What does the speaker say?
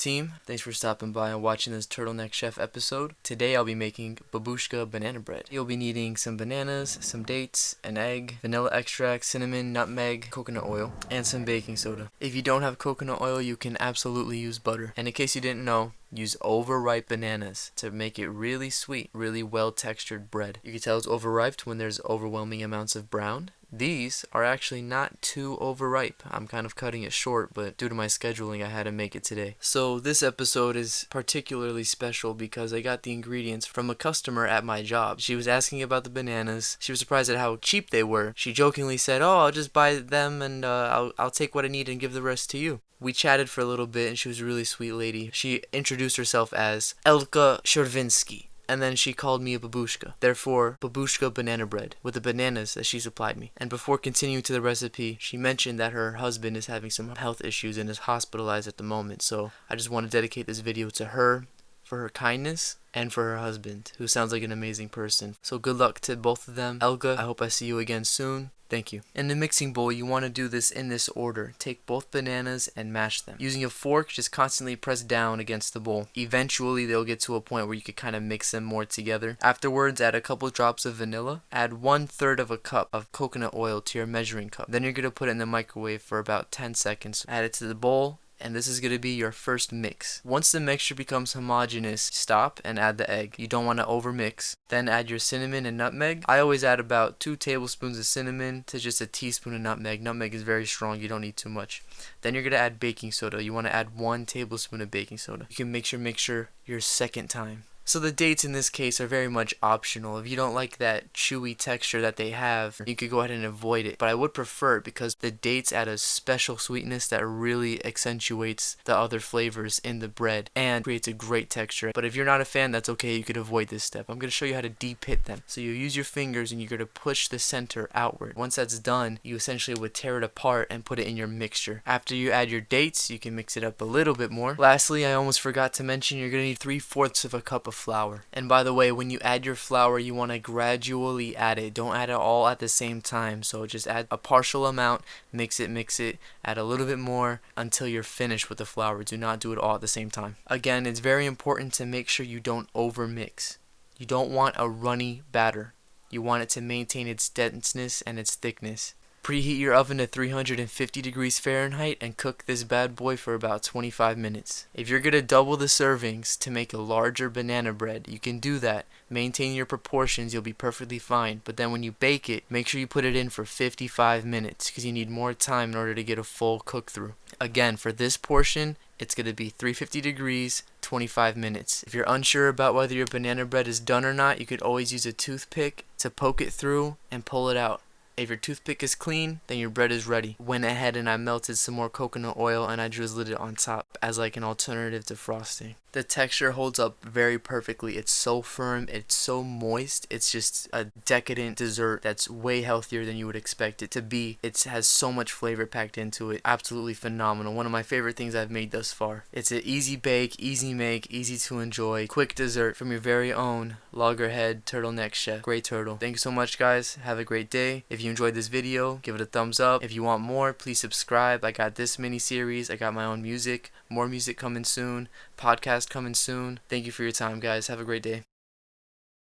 team? Thanks for stopping by and watching this Turtleneck Chef episode. Today I'll be making Babushka Banana Bread. You'll be needing some bananas, some dates, an egg, vanilla extract, cinnamon, nutmeg, coconut oil, and some baking soda. If you don't have coconut oil, you can absolutely use butter. And in case you didn't know, use overripe bananas to make it really sweet, really well textured bread. You can tell it's overripe when there's overwhelming amounts of brown. These are actually not too overripe. I'm kind of cutting it short, but due to my scheduling, I had to make it today. So this episode is particularly special because I got the ingredients from a customer at my job. She was asking about the bananas. She was surprised at how cheap they were. She jokingly said, "Oh, I'll just buy them and I'll take what I need and give the rest to you." We chatted for a little bit and she was a really sweet lady. She introduced herself as Elka Shervinsky. And then she called me a babushka. Therefore, Babushka Banana Bread with the bananas that she supplied me. And before continuing to the recipe, she mentioned that her husband is having some health issues and is hospitalized at the moment. So I just want to dedicate this video to her for her kindness and for her husband, who sounds like an amazing person. So good luck to both of them. Elga, I hope I see you again soon. Thank you. In the mixing bowl, you want to do this in this order. Take both bananas and mash them. Using a fork, just constantly press down against the bowl. Eventually, they'll get to a point where you could kind of mix them more together. Afterwards, add a couple drops of vanilla. Add 1/3 of a cup of coconut oil to your measuring cup. Then you're going to put it in the microwave for about 10 seconds. Add it to the bowl. And this is going to be your first mix. Once the mixture becomes homogeneous, stop and add the egg. You don't want to overmix. Then add your cinnamon and nutmeg. I always add about 2 tablespoons of cinnamon to just a teaspoon of nutmeg. Nutmeg is very strong. You don't need too much. Then you're going to add baking soda. You want to add 1 tablespoon of baking soda. You can mix your mixture your second time. So the dates in this case are very much optional. If you don't like that chewy texture that they have, you could go ahead and avoid it. But I would prefer it because the dates add a special sweetness that really accentuates the other flavors in the bread and creates a great texture. But if you're not a fan, that's okay. You could avoid this step. I'm going to show you how to deep hit them. So you use your fingers and you're going to push the center outward. Once that's done, you essentially would tear it apart and put it in your mixture. After you add your dates, you can mix it up a little bit more. Lastly, I almost forgot to mention, you're going to need 3/4 of a cup of flour. And by the way, when you add your flour, you want to gradually add it. Don't add it all at the same time. So just add a partial amount, mix it, add a little bit more until you're finished with the flour. Do not do it all at the same time. Again, it's very important to make sure you don't overmix. You don't want a runny batter. You want it to maintain its denseness and its thickness. Preheat your oven to 350 degrees Fahrenheit and cook this bad boy for about 25 minutes. If you're going to double the servings to make a larger banana bread, you can do that. Maintain your proportions, you'll be perfectly fine. But then when you bake it, make sure you put it in for 55 minutes because you need more time in order to get a full cook through. Again, for this portion, it's going to be 350 degrees, 25 minutes. If you're unsure about whether your banana bread is done or not, you could always use a toothpick to poke it through and pull it out. If your toothpick is clean, then your bread is ready. Went ahead and I melted some more coconut oil and I drizzled it on top as like an alternative to frosting. The texture holds up very perfectly. It's so firm, it's so moist. It's just a decadent dessert that's way healthier than you would expect it to be. It has so much flavor packed into it. Absolutely phenomenal. One of my favorite things I've made thus far. It's an easy bake, easy make, easy to enjoy, quick dessert from your very own loggerhead turtleneck chef. Great turtle. Thank you so much, guys. Have a great day. If you enjoyed this video, give it a thumbs up. If you want more, please subscribe. I got this mini series. I got my own music. More music coming soon. Podcast coming soon. Thank you for your time, guys. Have a great day.